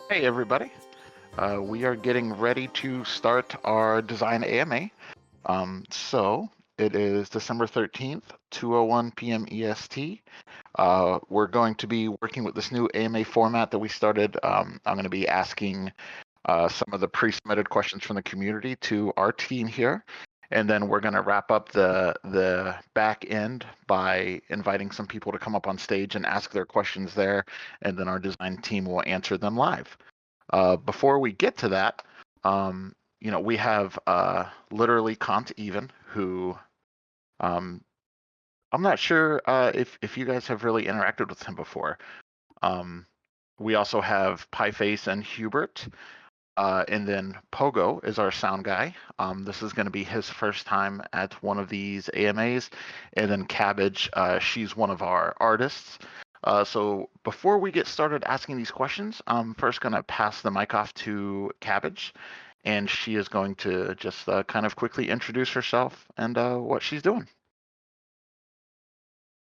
Hey everybody, we are getting ready to start our design AMA. So it is December 13th, 2:01 p.m. EST. We're going to be working with this new AMA format that we started. I'm going to be asking some of the pre-submitted questions from the community to our team here. And then we're going to wrap up the back end by inviting some people to come up on stage and ask their questions there. And then our design team will answer them live. Before we get to that, we have Literallykanteven, who I'm not sure if you guys have really interacted with him before. We also have Pieface and Hubert. And then Pogo is our sound guy. This is going to be his first time at one of these AMAs. And then Cabbage, she's one of our artists. So before we get started asking these questions, I'm first going to pass the mic off to Cabbage. And she is going to just kind of quickly introduce herself and what she's doing.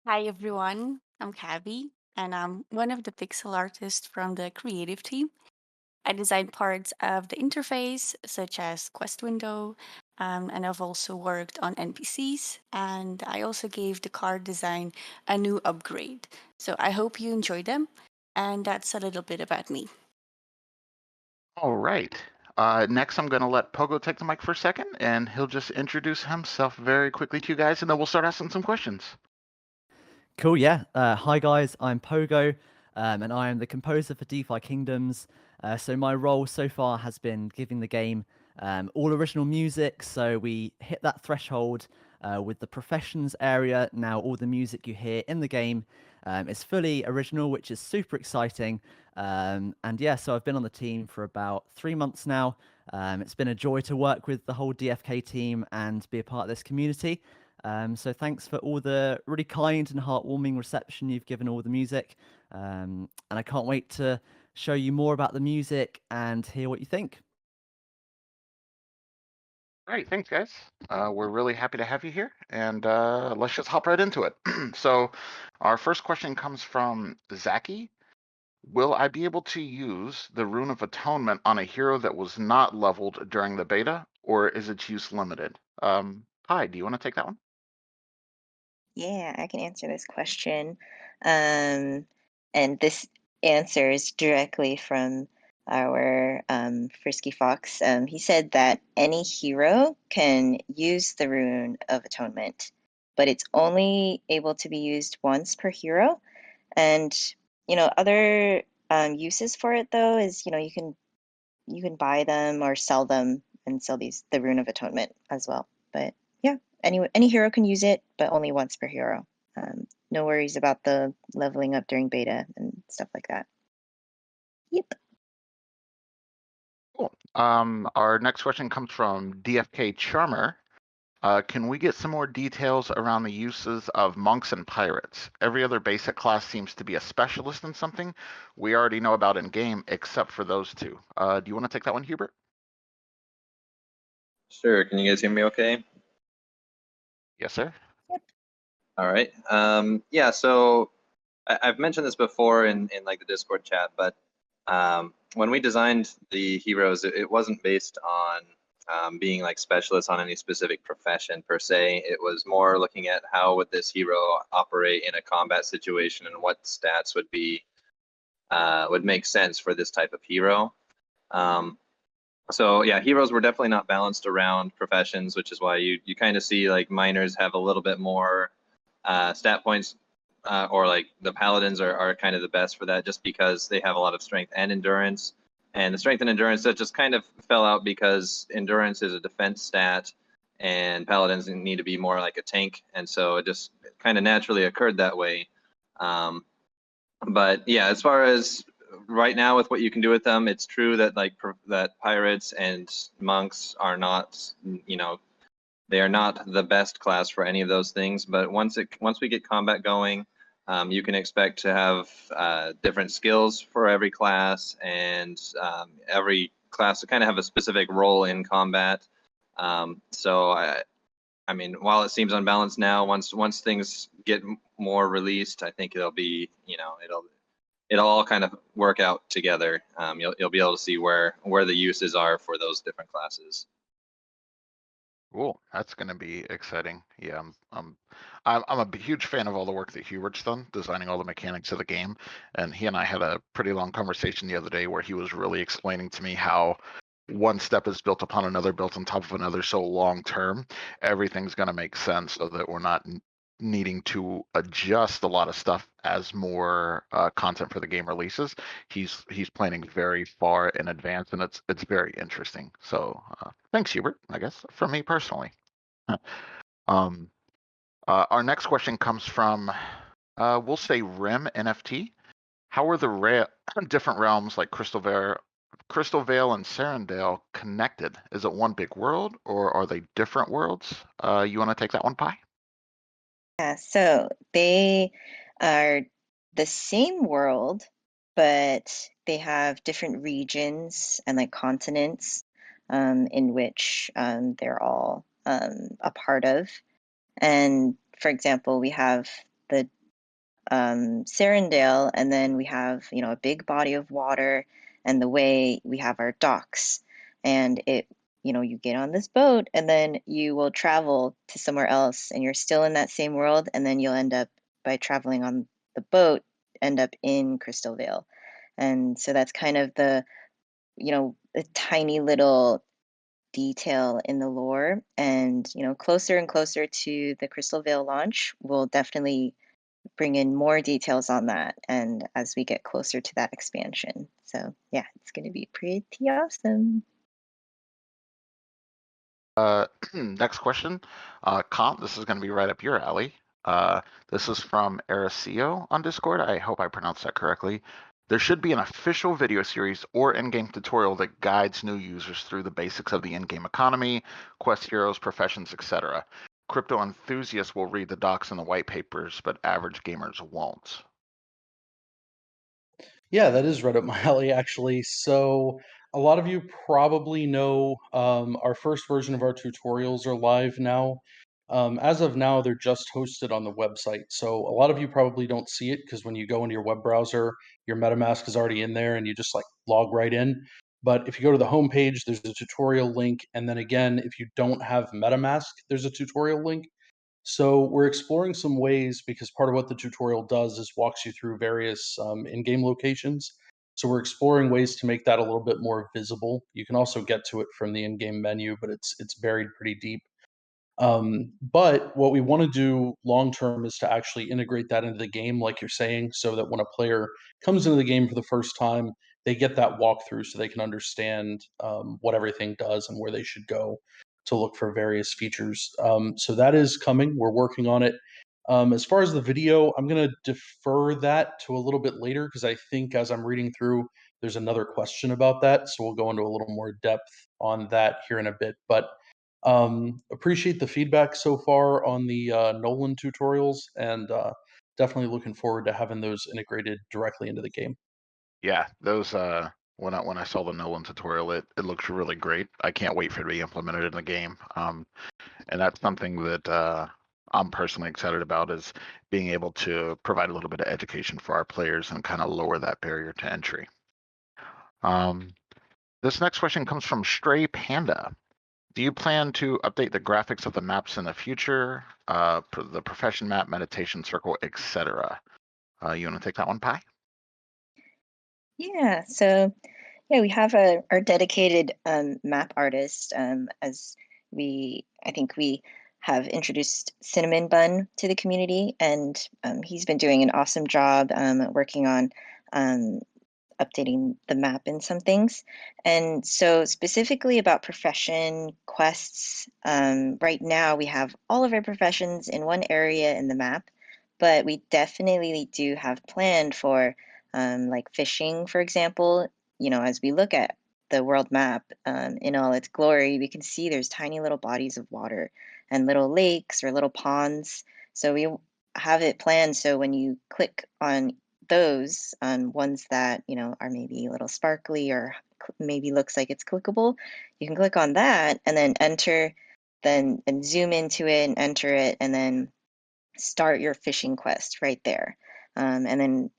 Hi everyone, I'm Cabby, and I'm one of the pixel artists from the creative team. I designed parts of the interface, such as Quest Window, and I've also worked on NPCs, and I also gave the card design a new upgrade. So I hope you enjoy them, and that's a little bit about me. All right. Next, I'm going to let Pogo take the mic for a second, and he'll just introduce himself very quickly to you guys, and then we'll start asking some questions. Cool, yeah. Hi guys, I'm Pogo, and I am the composer for DefiKingdoms. So my role so far has been giving the game all original music. So we hit that threshold with the professions area. Now all the music you hear in the game is fully original, which is super exciting. And yeah, so I've been on the team for about 3 months now. It's been a joy to work with the whole DFK team and be a part of this community. So thanks for all the really kind and heartwarming reception you've given all the music. And I can't wait to show you more about the music and hear what you think. All right, thanks, guys. We're really happy to have you here, and let's just hop right into it. So, our first question comes from Zaki. Will I be able to use the Rune of Atonement on a hero that was not leveled during the beta, or is its use limited? Hi, do you want to take that one? Yeah, I can answer this question. Um, and this answer is directly from our Frisky Fox. He said that any hero can use the Rune of Atonement, but it's only able to be used once per hero. And other uses for it though is you can buy them or sell them and sell the Rune of Atonement as well. But yeah, any hero can use it, but only once per hero. No worries about the leveling up during beta and stuff like that. Yep. Cool. Our next question comes from DFK Charmer. Can we get some more details around the uses of monks and pirates? Every other basic class seems to be a specialist in something we already know about in game, except for those two. Do you want to take that one, Hubert? Sure. Can you guys hear me okay? Yes, sir. All right. Yeah, so I've mentioned this before in like the Discord chat, but when we designed the heroes, it wasn't based on being like specialists on any specific profession per se. It was more looking at how would this hero operate in a combat situation and what stats would make sense for this type of hero. So yeah, heroes were definitely not balanced around professions, which is why you kind of see like miners have a little bit more stat points, or like the paladins are kind of the best for that, just because they have a lot of strength and endurance. And the strength and endurance that just kind of fell out because endurance is a defense stat, and paladins need to be more like a tank, and so it just kind of naturally occurred that way. But yeah, as far as right now with what you can do with them, it's true that that pirates and monks are not, they are not the best class for any of those things. But once we get combat going, you can expect to have different skills for every class, and every class to kind of have a specific role in combat. So I mean, while it seems unbalanced now, once things get more released, I think it'll be, it'll all kind of work out together. You'll be able to see where the uses are for those different classes. Cool. That's going to be exciting. Yeah, I'm a huge fan of all the work that Hubert's done, designing all the mechanics of the game. And he and I had a pretty long conversation the other day where he was really explaining to me how one step is built upon another, built on top of another. So long term, everything's going to make sense so that we're not needing to adjust a lot of stuff as more content for the game releases. He's planning very far in advance, and it's very interesting. So thanks, Hubert. I guess from me personally. Our next question comes from we'll say Rim NFT. How are the different realms like Crystal Vale and Serendale connected? Is it one big world, or are they different worlds? You want to take that one, Pi? Yeah, so they are the same world, but they have different regions and like continents in which they're all a part of. And for example, we have the Serendale, and then we have, you know, a big body of water, and the way we have our docks. And it, you know, you get on this boat, and then you will travel to somewhere else, and you're still in that same world, and then you'll end up, by traveling on the boat, end up in Crystal Vale. And so that's kind of the, you know, a tiny little detail in the lore. And, you know, closer and closer to the Crystal Vale launch, we'll definitely bring in more details on that, and as we get closer to that expansion. So yeah, it's going to be pretty awesome. Next question. Comp, this is going to be right up your alley. This is from Aracio on Discord. I hope I pronounced that correctly. There should be an official video series or in-game tutorial that guides new users through the basics of the in-game economy, quest heroes, professions, etc. Crypto enthusiasts will read the docs and the white papers, but average gamers won't. Yeah, that is right up my alley, actually. So, a lot of you probably know our first version of our tutorials are live now. As of now, they're just hosted on the website. So, a lot of you probably don't see it because when you go into your web browser, your MetaMask is already in there and you just like log right in. But if you go to the homepage, there's a tutorial link. And then again, if you don't have MetaMask, there's a tutorial link. So we're exploring some ways because part of what the tutorial does is walks you through various in-game locations. So we're exploring ways to make that a little bit more visible. You can also get to it from the in-game menu, but it's buried pretty deep. But what we want to do long term is to actually integrate that into the game, like you're saying, so that when a player comes into the game for the first time, they get that walkthrough so they can understand what everything does and where they should go to look for various features. So that is coming. We're working on it. As far as the video, I'm going to defer that to a little bit later because I think as I'm reading through, there's another question about that. So we'll go into a little more depth on that here in a bit. But appreciate the feedback so far on the Nolan tutorials, and definitely looking forward to having those integrated directly into the game. Yeah, those when I saw the Nolan tutorial, it looks really great. I can't wait for it to be implemented in the game. And that's something that I'm personally excited about, is being able to provide a little bit of education for our players and kind of lower that barrier to entry. This next question comes from Stray Panda. Do you plan to update the graphics of the maps in the future? The profession map, meditation circle, etc. You want to take that one, Pi? Yeah, so yeah, we have our dedicated map artist. As I think we have introduced Cinnamon Bun to the community, and he's been doing an awesome job working on updating the map and some things. And so specifically about profession quests, right now we have all of our professions in one area in the map, but we definitely do have planned for like fishing, for example. You know, as we look at the world map in all its glory, we can see there's tiny little bodies of water and little lakes or little ponds. So we have it planned so when you click on those ones that, you know, are maybe a little sparkly or maybe looks like it's clickable, you can click on that and then enter, then and zoom into it and enter it, and then start your fishing quest right there. And then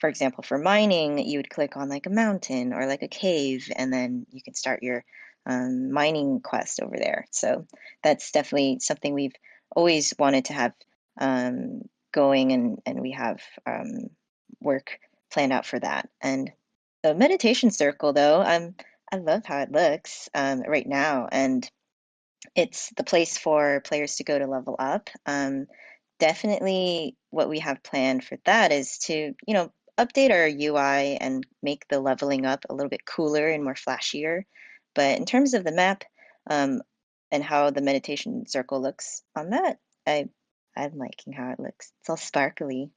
for example, for mining, you would click on like a mountain or like a cave, and then you can start your mining quest over there. So that's definitely something we've always wanted to have going, and we have work planned out for that. And the meditation circle, though, I love how it looks right now, and it's the place for players to go to level up. Definitely, what we have planned for that is to, update our UI and make the leveling up a little bit cooler and more flashier. But in terms of the map, and how the meditation circle looks on that, I'm liking how it looks. It's all sparkly.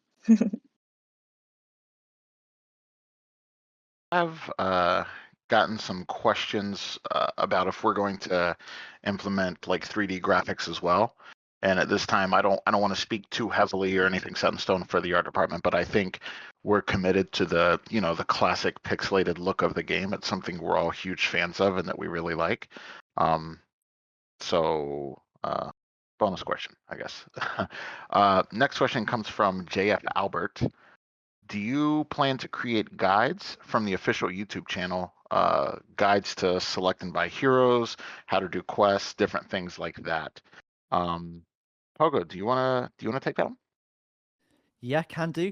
I've gotten some questions about if we're going to implement like 3D graphics as well. And at this time, I don't want to speak too heavily or anything set in stone for the art department, but I think we're committed to the the classic pixelated look of the game. It's something we're all huge fans of and that we really like. So bonus question, I guess. Next question comes from JF Albert. Do you plan to create guides from the official YouTube channel? Guides to select and buy heroes, how to do quests, different things like that. Pogo, do you wanna take that one? Yeah, can do.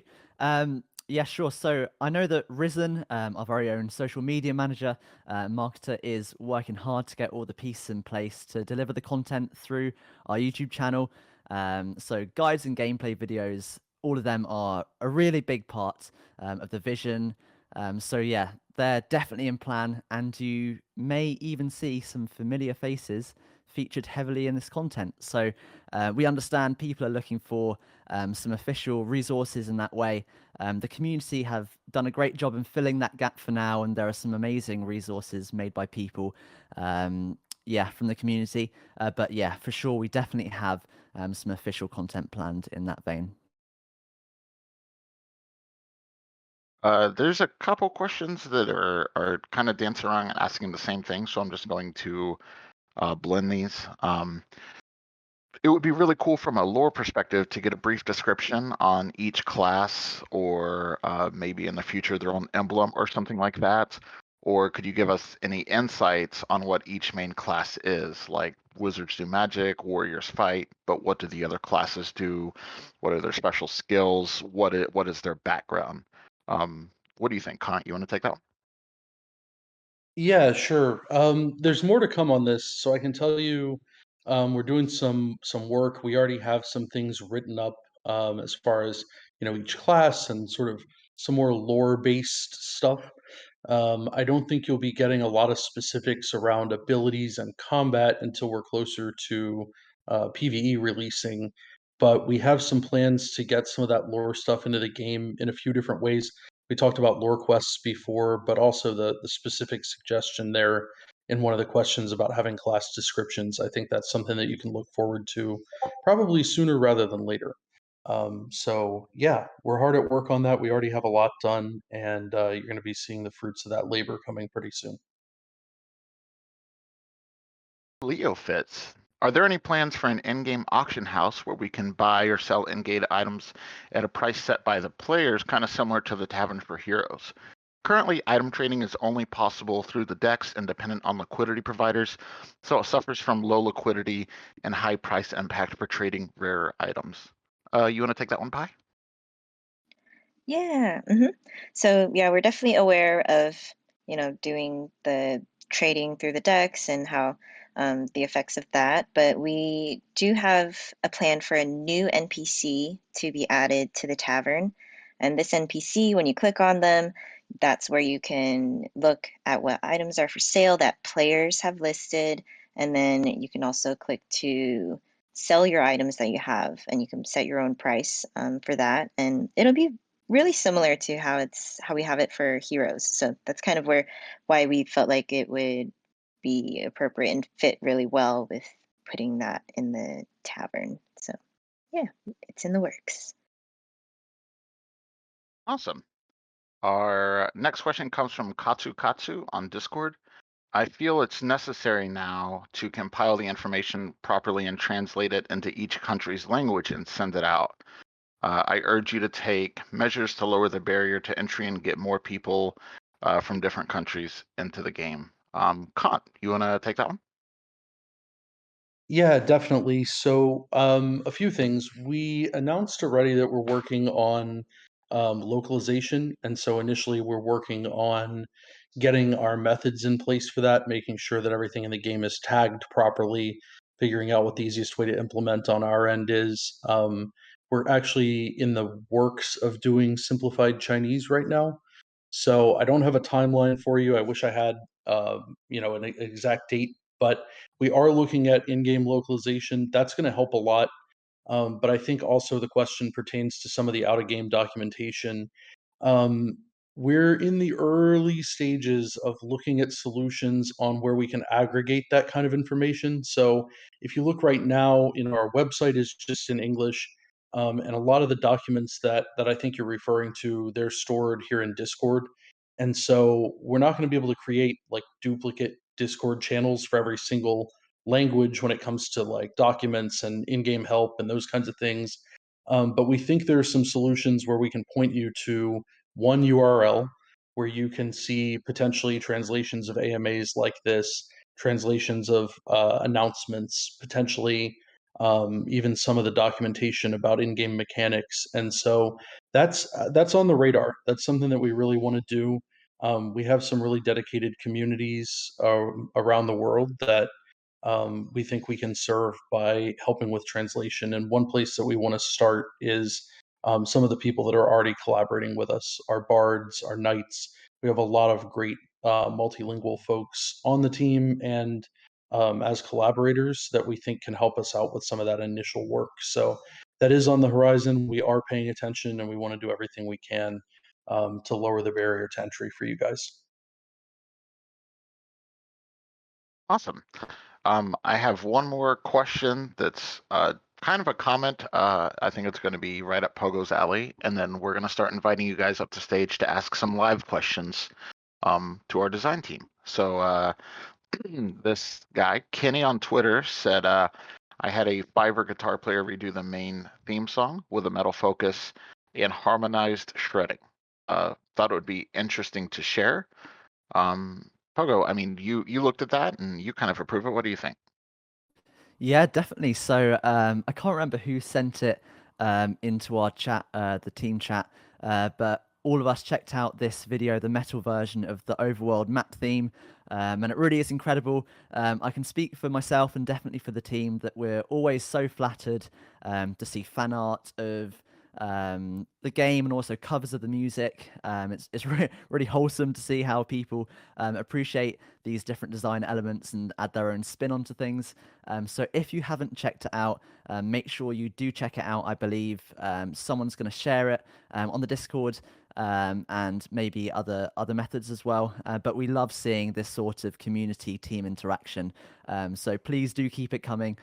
Yeah, sure. So I know that Risen, our very own social media manager, marketer, is working hard to get all the pieces in place to deliver the content through our YouTube channel. So guides and gameplay videos, all of them are a really big part of the vision. So yeah, they're definitely in plan, and you may even see some familiar faces featured heavily in this content. So we understand people are looking for some official resources in that way. The community have done a great job in filling that gap for now, and there are some amazing resources made by people from the community. But yeah, for sure, we definitely have some official content planned in that vein. There's a couple questions that are kind of dancing around and asking the same thing, so I'm just going to blend these. It would be really cool from a lore perspective to get a brief description on each class, or maybe in the future their own emblem or something like that. Or could you give us any insights on what each main class is? Like wizards do magic, warriors fight, but what do the other classes do? What are their special skills? What is their background? What do you think, Kant? You want to take that one? Yeah, sure. There's more to come on this, so I can tell you, we're doing some work. We already have some things written up, as far as each class and sort of some more lore-based stuff. I don't think you'll be getting a lot of specifics around abilities and combat until we're closer to PvE releasing. But we have some plans to get some of that lore stuff into the game in a few different ways. We talked about lore quests before, but also the specific suggestion there in one of the questions about having class descriptions. I think that's something that you can look forward to probably sooner rather than later. So yeah, we're hard at work on that. We already have a lot done, and you're going to be seeing the fruits of that labor coming pretty soon. Leo fits. Are there any plans for an in-game auction house where we can buy or sell in-game items at a price set by the players, kind of similar to the Tavern for Heroes? Currently, item trading is only possible through the decks and dependent on liquidity providers, so it suffers from low liquidity and high price impact for trading rare items. You want to take that one, Pi? Yeah. So yeah, we're definitely aware of, doing the trading through the decks and how the effects of that. But we do have a plan for a new NPC to be added to the tavern. And this NPC, when you click on them, that's where you can look at what items are for sale that players have listed. And then you can also click to sell your items that you have, and you can set your own price for that. And it'll be really similar to how we have it for heroes. So that's kind of why we felt like it would be appropriate and fit really well with putting that in the tavern. So yeah, it's in the works. Awesome. Our next question comes from Katsu Katsu on Discord. I feel it's necessary now to compile the information properly and translate it into each country's language and send it out. I urge you to take measures to lower the barrier to entry and get more people from different countries into the game. Kant, you want to take that one? Yeah, definitely. So, a few things. We announced already that we're working on localization, and so initially we're working on getting our methods in place for that, making sure that everything in the game is tagged properly, figuring out what the easiest way to implement on our end is. We're actually in the works of doing simplified Chinese right now. So I don't have a timeline for you. I wish I had, an exact date, but we are looking at in-game localization. That's going to help a lot. But I think also the question pertains to some of the out-of-game documentation. Um, we're in the early stages of looking at solutions on where we can aggregate that kind of information. So if you look right now, our website is just in English, and a lot of the documents that I think you're referring to, they're stored here in Discord. And so we're not going to be able to create like duplicate Discord channels for every single language when it comes to like documents and in-game help and those kinds of things. But we think there are some solutions where we can point you to one URL where you can see potentially translations of AMAs like this, translations of announcements, potentially even some of the documentation about in-game mechanics. And so that's on the radar. That's something that we really want to do. We have some really dedicated communities around the world that we think we can serve by helping with translation. And one place that we want to start is some of the people that are already collaborating with us, our bards, our knights. We have a lot of great multilingual folks on the team and as collaborators that we think can help us out with some of that initial work. So that is on the horizon. We are paying attention and we want to do everything we can to lower the barrier to entry for you guys. Awesome. I have one more question that's kind of a comment. I think it's going to be right up Pogo's alley, and then we're going to start inviting you guys up to stage to ask some live questions to our design team. So this guy, Kenny on Twitter, said, I had a Fiverr guitar player redo the main theme song with a metal focus and harmonized shredding. Thought it would be interesting to share. Pogo, I mean, you looked at that and you kind of approve it. What do you think? Yeah, definitely. So I can't remember who sent it into our chat, the team chat, but all of us checked out this video, the metal version of the overworld map theme, and it really is incredible. I can speak for myself and definitely for the team that we're always so flattered to see fan art of the game and also covers of the music. It's really wholesome to see how people appreciate these different design elements and add their own spin onto things. So if you haven't checked it out, make sure you do check it out. I believe someone's going to share it on the Discord and maybe other methods as well. But we love seeing this sort of community team interaction. So please do keep it coming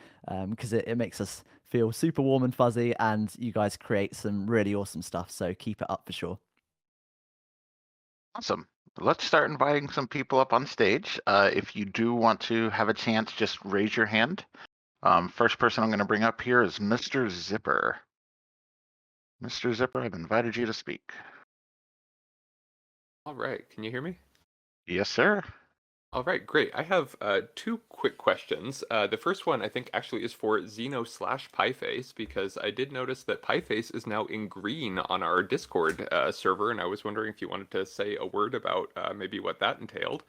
because it makes us feel super warm and fuzzy, and you guys create some really awesome stuff. So keep it up for sure. Awesome. Let's start inviting some people up on stage. If you do want to have a chance, just raise your hand. First person I'm going to bring up here is Mr. Zipper. Mr. Zipper, I've invited you to speak. All right, can you hear me? Yes, sir. All right, great. I have two quick questions. The first one I think actually is for Xeno/Pieface because I did notice that Pieface is now in green on our Discord server, and I was wondering if you wanted to say a word about maybe what that entailed.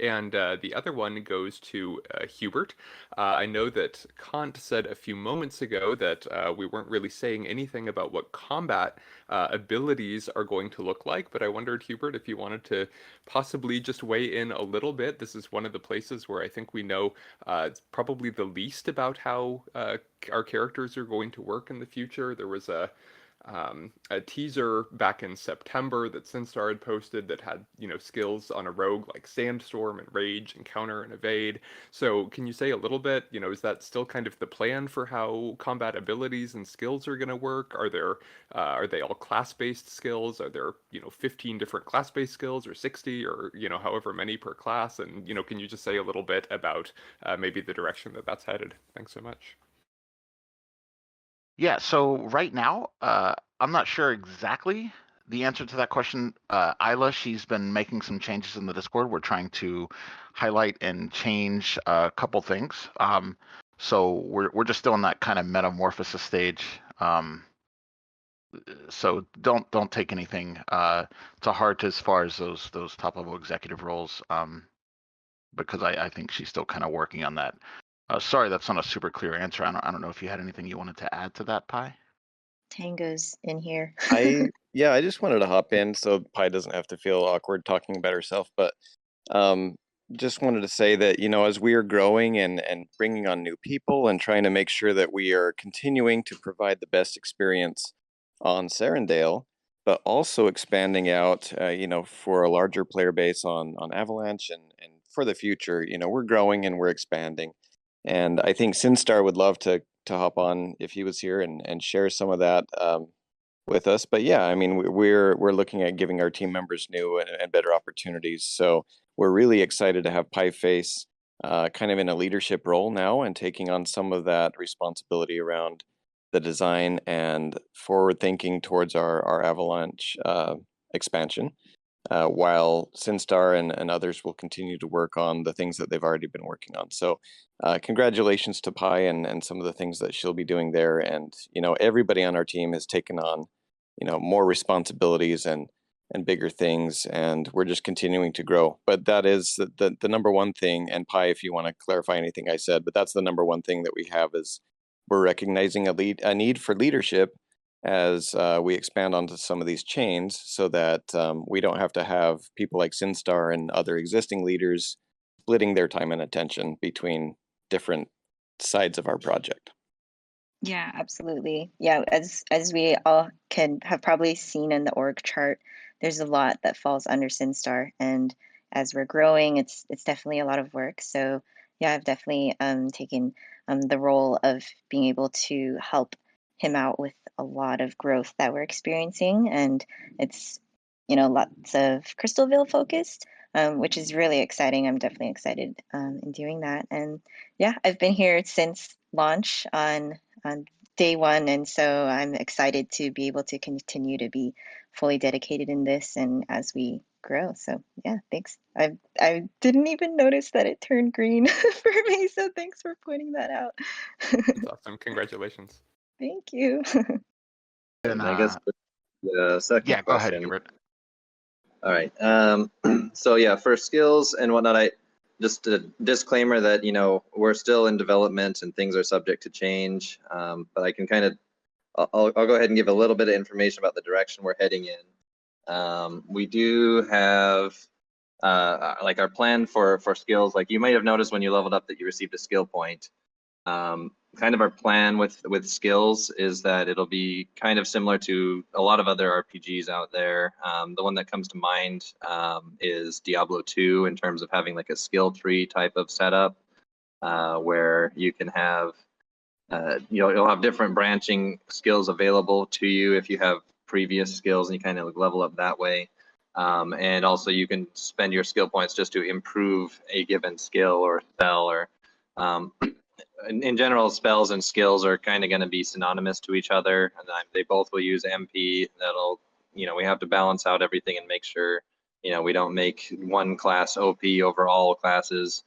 And the other one goes to Hubert. I know that Kant said a few moments ago that we weren't really saying anything about what combat abilities are going to look like, but I wondered, Hubert, if you wanted to possibly just weigh in a little bit. This is one of the places where I think we know probably the least about how our characters are going to work in the future. There was a teaser back in September that Sinstar had posted that had, skills on a rogue like Sandstorm and Rage and Counter and Evade. So can you say a little bit, is that still kind of the plan for how combat abilities and skills are going to work? Are they all class-based skills? Are there, 15 different class-based skills or 60 or, however many per class? And, can you just say a little bit about maybe the direction that that's headed? Thanks so much. Yeah, so right now, I'm not sure exactly the answer to that question. Isla, she's been making some changes in the Discord. We're trying to highlight and change a couple things. So we're just still in that kind of metamorphosis stage. So don't take anything to heart as far as those top level executive roles, because I think she's still kind of working on that. Sorry, that's not a super clear answer. I don't know if you had anything you wanted to add to that, Pi. Tango's in here. I just wanted to hop in so Pi doesn't have to feel awkward talking about herself, but just wanted to say that, you know, as we are growing and bringing on new people and trying to make sure that we are continuing to provide the best experience on Serendale, but also expanding out, you know, for a larger player base on Avalanche and for the future, you know, we're growing and we're expanding. And I think Sinstar would love to hop on if he was here and share some of that with us. But yeah, I mean, we're looking at giving our team members new and better opportunities. So we're really excited to have Pieface kind of in a leadership role now and taking on some of that responsibility around the design and forward thinking towards our Avalanche expansion. While Sinstar and others will continue to work on the things that they've already been working on. So congratulations to Pi and some of the things that she'll be doing there. And, you know, everybody on our team has taken on, you know, more responsibilities and bigger things, and we're just continuing to grow. But that is the number one thing, and Pi, if you want to clarify anything I said, but that's the number one thing that we have is we're recognizing a need for leadership as we expand onto some of these chains so that we don't have to have people like Sinstar and other existing leaders splitting their time and attention between different sides of our project. Yeah, absolutely. Yeah, as we all can have probably seen in the org chart, there's a lot that falls under Sinstar, and as we're growing, it's definitely a lot of work. So yeah, I've definitely taken the role of being able to help him out with a lot of growth that we're experiencing, and it's, you know, lots of Crystalville focused, which is really exciting. I'm definitely excited in doing that, and yeah, I've been here since launch on day one, and so I'm excited to be able to continue to be fully dedicated in this and as we grow. So yeah, thanks. I didn't even notice that it turned green for me, so thanks for pointing that out. That's awesome. Congratulations. Thank you. And I guess the second yeah, go ahead, question. Hubert. All right. So yeah, for skills and whatnot, just a disclaimer that, you know, we're still in development and things are subject to change. But I can kind of, I'll go ahead and give a little bit of information about the direction we're heading in. We do have like our plan for skills. Like you might have noticed when you leveled up that you received a skill point. Kind of our plan with skills is that it'll be kind of similar to a lot of other RPGs out there. The one that comes to mind is Diablo 2 in terms of having like a skill tree type of setup where you can have, you'll have different branching skills available to you if you have previous skills and you kind of level up that way. And also you can spend your skill points just to improve a given skill or spell or in general, spells and skills are kind of going to be synonymous to each other, and they both will use MP. That'll, you know, we have to balance out everything and make sure, you know, we don't make one class OP over all classes.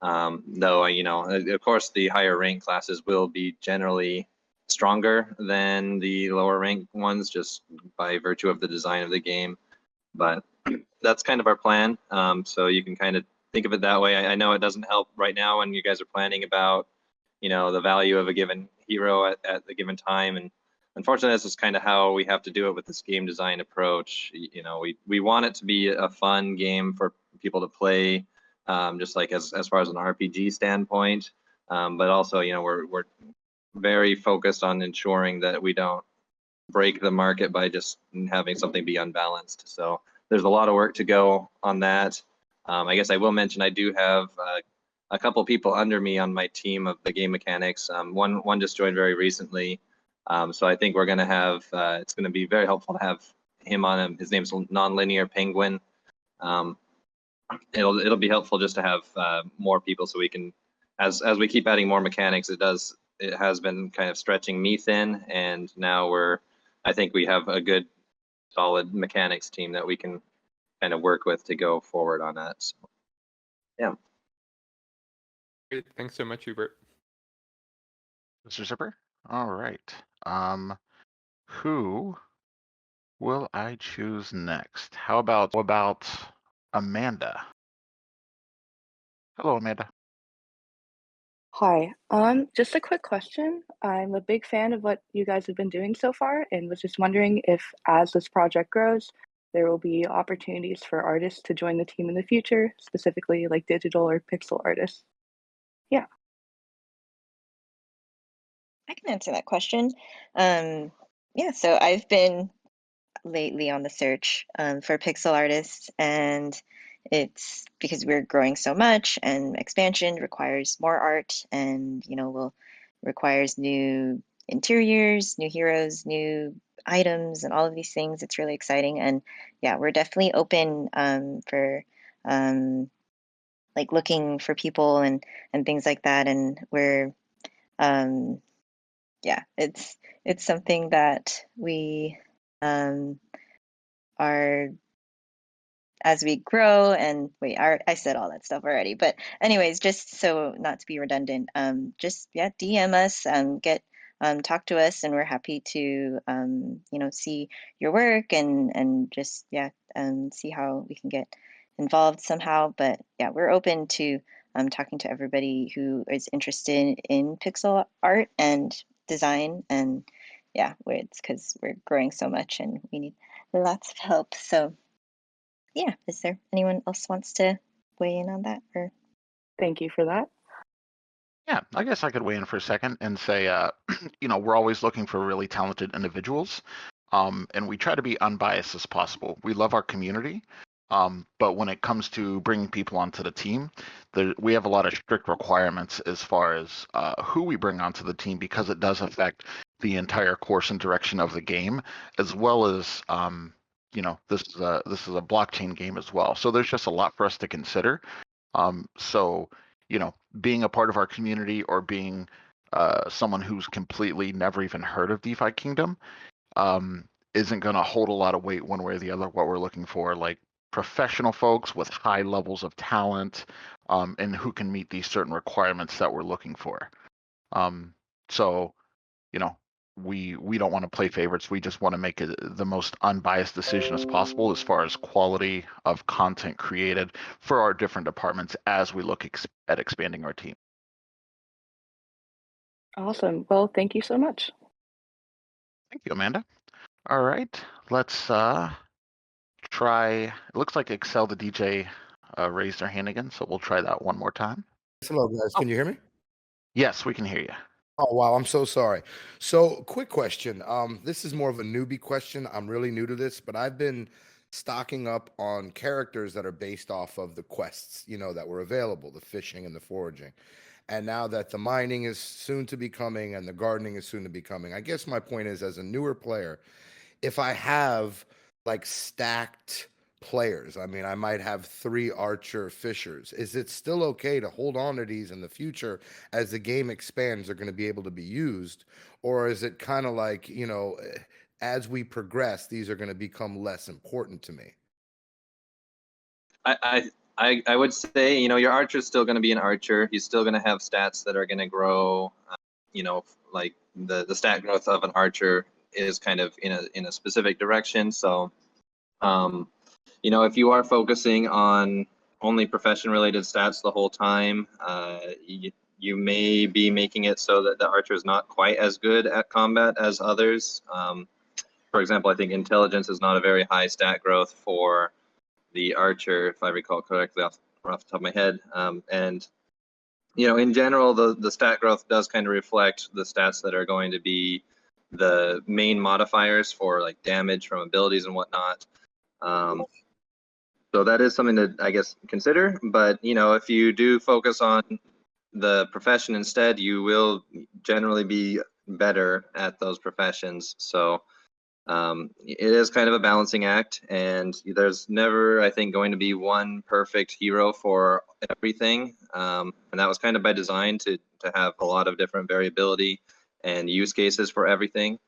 Though, you know, of course, the higher rank classes will be generally stronger than the lower rank ones, just by virtue of the design of the game. But that's kind of our plan. So you can kind of think of it that way. I know it doesn't help right now when you guys are planning about, you know, the value of a given hero at the given time. And unfortunately, this is kind of how we have to do it with this game design approach. You know, we want it to be a fun game for people to play, just like as far as an RPG standpoint. But also, you know, we're very focused on ensuring that we don't break the market by just having something be unbalanced. So there's a lot of work to go on that. I guess I will mention I do have a couple people under me on my team of the game mechanics. One just joined very recently, so I think we're going to have. It's going to be very helpful to have him on. His name's Nonlinear Penguin. It'll be helpful just to have more people, so we can, as we keep adding more mechanics, it does it has been kind of stretching me thin, and now I think we have a good solid mechanics team that we can kind of work with to go forward on that. So, yeah. Great. Thanks so much, Hubert. Mr. Zipper? All right. Who will I choose next? How about Amanda? Hello, Amanda. Hi, just a quick question. I'm a big fan of what you guys have been doing so far and was just wondering if, as this project grows, there will be opportunities for artists to join the team in the future, specifically like digital or pixel artists. Yeah. I can answer that question. Yeah, so I've been lately on the search for pixel artists, and it's because we're growing so much, and expansion requires more art, and requires new interiors, new heroes, new items, and all of these things. It's really exciting, and yeah, we're definitely open for like looking for people and things like that, and we're yeah, it's something that we are, as we grow. And wait, I said all that stuff already, but anyways, just so not to be redundant, just DM us, talk to us, and we're happy to see your work and just see how we can get involved somehow. But yeah, we're open to talking to everybody who is interested in pixel art and design, and it's because we're growing so much and we need lots of help. So yeah, is there anyone else wants to weigh in on that? Or Thank you for that. Yeah, I guess I could weigh in for a second and say, we're always looking for really talented individuals, and we try to be unbiased as possible. We love our community, but when it comes to bringing people onto the team, we have a lot of strict requirements as far as who we bring onto the team, because it does affect the entire course and direction of the game, as well as this is a blockchain game as well. So there's just a lot for us to consider. So being a part of our community, or being someone who's completely never even heard of DeFi Kingdom, isn't going to hold a lot of weight one way or the other. What we're looking for, like professional folks with high levels of talent, and who can meet these certain requirements that we're looking for. So we don't want to play favorites. We just want to make it the most unbiased decision as possible as far as quality of content created for our different departments as we look at expanding our team. Awesome. Well, thank you so much. Thank you, Amanda. All right, let's try. It looks like Excel the DJ raised their hand again, so we'll try that one more time. Hello, guys. Can you hear me? Yes, we can hear you. Oh, wow. I'm so sorry. So, quick question. This is more of a newbie question. I'm really new to this, but I've been stocking up on characters that are based off of the quests, that were available, the fishing and the foraging. And now that the mining is soon to be coming and the gardening is soon to be coming, I guess my point is, as a newer player, if I have like stacked players, I mean, I might have 3 archer fishers, is it still okay to hold on to these in the future as the game expands? They're going to be able to be used, or is it kind of like, as we progress, these are going to become less important to me? I would say, your archer is still going to be an archer. He's still going to have stats that are going to grow. Like the stat growth of an archer is kind of in a specific direction. So, if you are focusing on only profession-related stats the whole time, you may be making it so that the archer is not quite as good at combat as others. For example, I think intelligence is not a very high stat growth for the archer, if I recall correctly off the top of my head. And in general, the stat growth does kind of reflect the stats that are going to be the main modifiers for like damage from abilities and whatnot. So that is something to, I guess, consider. But if you do focus on the profession instead, you will generally be better at those professions. So It is kind of a balancing act, and there's never, I think, going to be one perfect hero for everything. And that was kind of by design to have a lot of different variability and use cases for everything.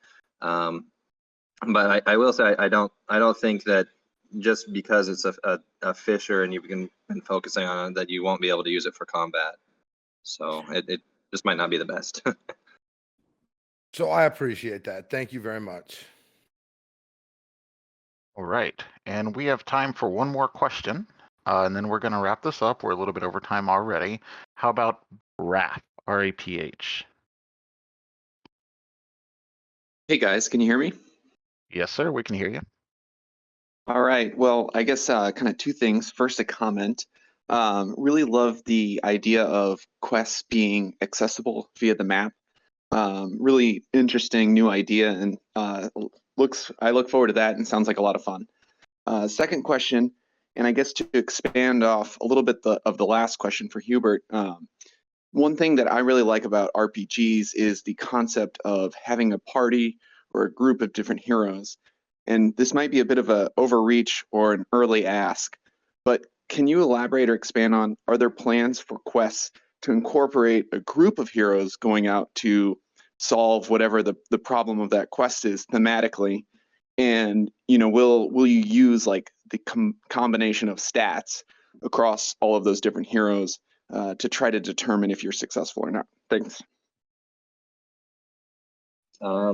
But I will say I don't think that just because it's a fisher and you've been focusing on it that you won't be able to use it for combat. So it just might not be the best. So I appreciate that. Thank you very much. All right, and we have time for one more question, and then we're going to wrap this up. We're a little bit over time already. How about Raph, R-A-P-H? Hey guys, can you hear me? Yes, sir, we can hear you. All right, well, I guess kind of two things. First, a comment. Really love the idea of quests being accessible via the map. Really interesting new idea, and I look forward to that, and sounds like a lot of fun. Second question, and I guess to expand off a little bit of the last question for Hubert, one thing that I really like about RPGs is the concept of having a party or a group of different heroes. And this might be a bit of an overreach or an early ask, but can you elaborate or expand on, are there plans for quests to incorporate a group of heroes going out to solve whatever the problem of that quest is thematically? And will you use like the combination of stats across all of those different heroes to try to determine if you're successful or not? Thanks.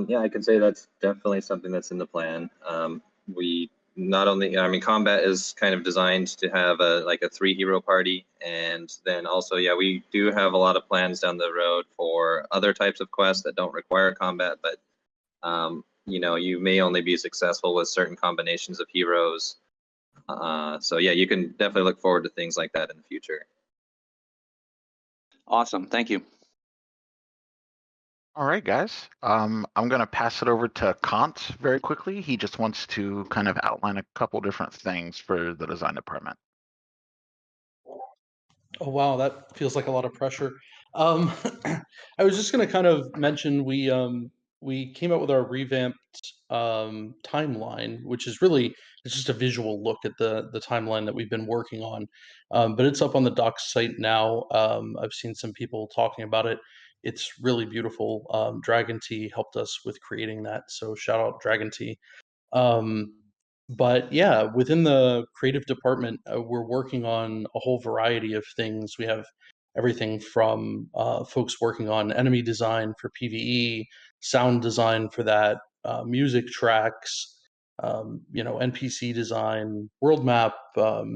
Yeah, I could say that's definitely something that's in the plan. We not only, I mean, combat is kind of designed to have a 3-hero party, and then also, yeah, we do have a lot of plans down the road for other types of quests that don't require combat, but you may only be successful with certain combinations of heroes. So yeah, you can definitely look forward to things like that in the future. Awesome, thank you. All right, guys. I'm going to pass it over to Kant very quickly. He just wants to kind of outline a couple different things for the design department. Oh wow, that feels like a lot of pressure. I was just going to kind of mention we came out with our revamped timeline, which is really it's just a visual look at the timeline that we've been working on. But it's up on the docs site now. I've seen some people talking about it. It's really beautiful. Dragon Tea helped us with creating that, so shout out Dragon Tea. Um, but yeah, within the creative department, we're working on a whole variety of things. We have everything from folks working on enemy design for PvE, sound design for that, music tracks, NPC design, world map,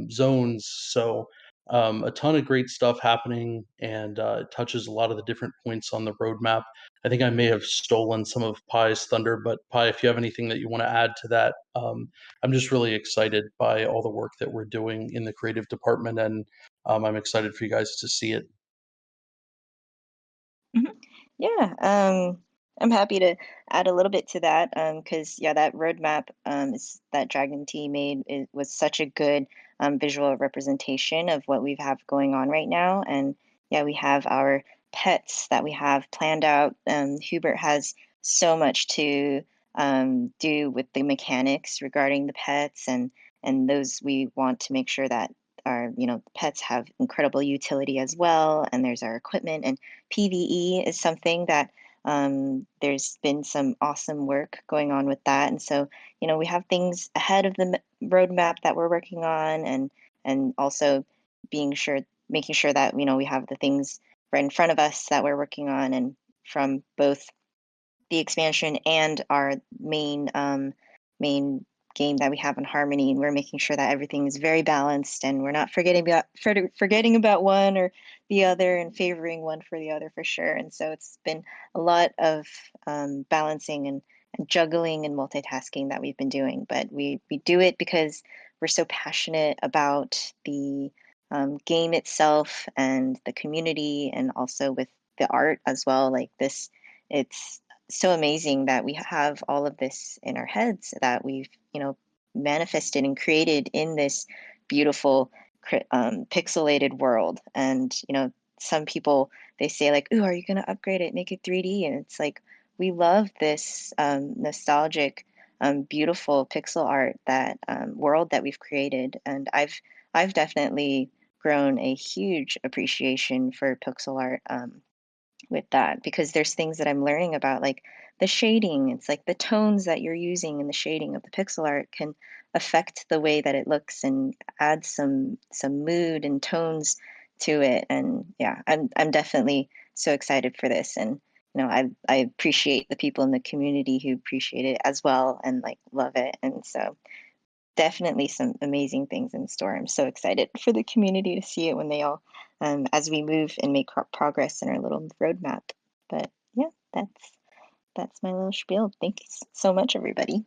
zones. So a ton of great stuff happening, and it touches a lot of the different points on the roadmap. I think I may have stolen some of Pi's thunder, but Pi, if you have anything that you want to add to that, I'm just really excited by all the work that we're doing in the creative department, and I'm excited for you guys to see it. Yeah, I'm happy to add a little bit to that because yeah, that roadmap is that Dragon Tea made was such a good visual representation of what we have going on right now. And yeah, we have our pets that we have planned out. Hubert has so much to do with the mechanics regarding the pets, and those we want to make sure that our pets have incredible utility as well. And there's our equipment, and PvE is something that there's been some awesome work going on with that. And so, we have things ahead of the roadmap that we're working on, and also making sure that we have the things right in front of us that we're working on, and from both the expansion and our main game that we have on Harmony, and we're making sure that everything is very balanced, and we're not forgetting about one or the other and favoring one for the other for sure. And so it's been a lot of balancing and juggling and multitasking that we've been doing, but we do it because we're so passionate about the game itself and the community, and also with the art as well. Like this, it's so amazing that we have all of this in our heads that we've manifested and created in this beautiful pixelated world. And some people, they say like, "Ooh, are you going to upgrade it, make it 3D?" And it's like, we love this nostalgic beautiful pixel art that world that we've created. And I've definitely grown a huge appreciation for pixel art with that, because there's things that I'm learning about, like the shading. It's like the tones that you're using in the shading of the pixel art can affect the way that it looks and add some mood and tones to it. And yeah, I'm definitely so excited for this. And I appreciate the people in the community who appreciate it as well and like love it. And so definitely some amazing things in store. I'm so excited for the community to see it when they all, as we move and make progress in our little roadmap. But yeah, that's my little spiel. Thank you so much, everybody.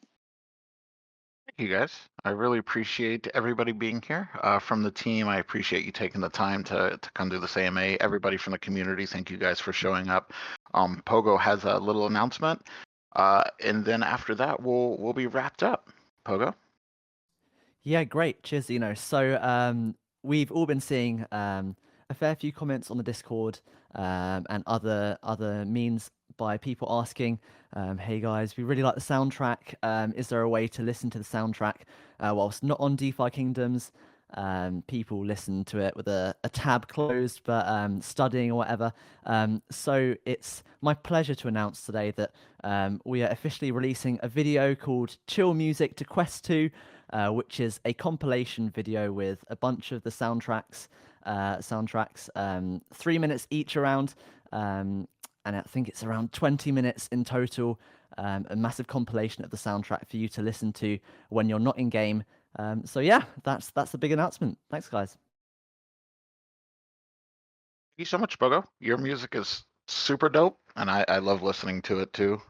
Thank you guys. I really appreciate everybody being here. From the team, I appreciate you taking the time to come to this AMA. Everybody from the community, thank you guys for showing up. Pogo has a little announcement, and then after that, we'll be wrapped up. Pogo. Yeah, great. Cheers, Zeno. So we've all been seeing a fair few comments on the Discord and other means by people asking, hey guys, we really like the soundtrack. Is there a way to listen to the soundtrack whilst not on DeFi Kingdoms? People listen to it with a tab closed, but studying or whatever. So it's my pleasure to announce today that we are officially releasing a video called Chill Music to Quest 2, which is a compilation video with a bunch of the soundtracks, 3 minutes each around, and I think it's around 20 minutes in total, a massive compilation of the soundtrack for you to listen to when you're not in game. So yeah, that's the big announcement. Thanks, guys. Thank you so much, Pogo. Your music is super dope, and I love listening to it too.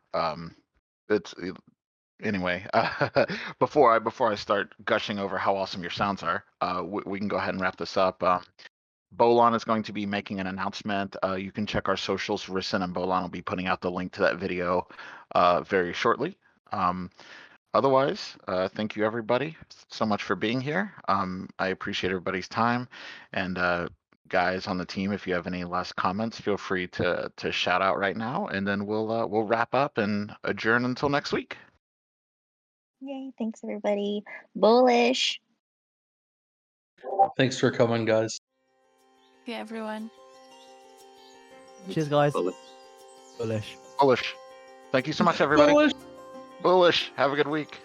Anyway, before I start gushing over how awesome your sounds are, we can go ahead and wrap this up. Bolon is going to be making an announcement. You can check our socials. Risen and Bolon will be putting out the link to that video very shortly. Otherwise, thank you everybody so much for being here. I appreciate everybody's time, and guys on the team, if you have any last comments, feel free to shout out right now, and then we'll wrap up and adjourn until next week. Yay, thanks everybody. Bullish. Thanks for coming, guys. Yeah, everyone. Cheers, guys. Bullish. Bullish. Bullish. Thank you so much, everybody. Bullish. Bullish. Have a good week.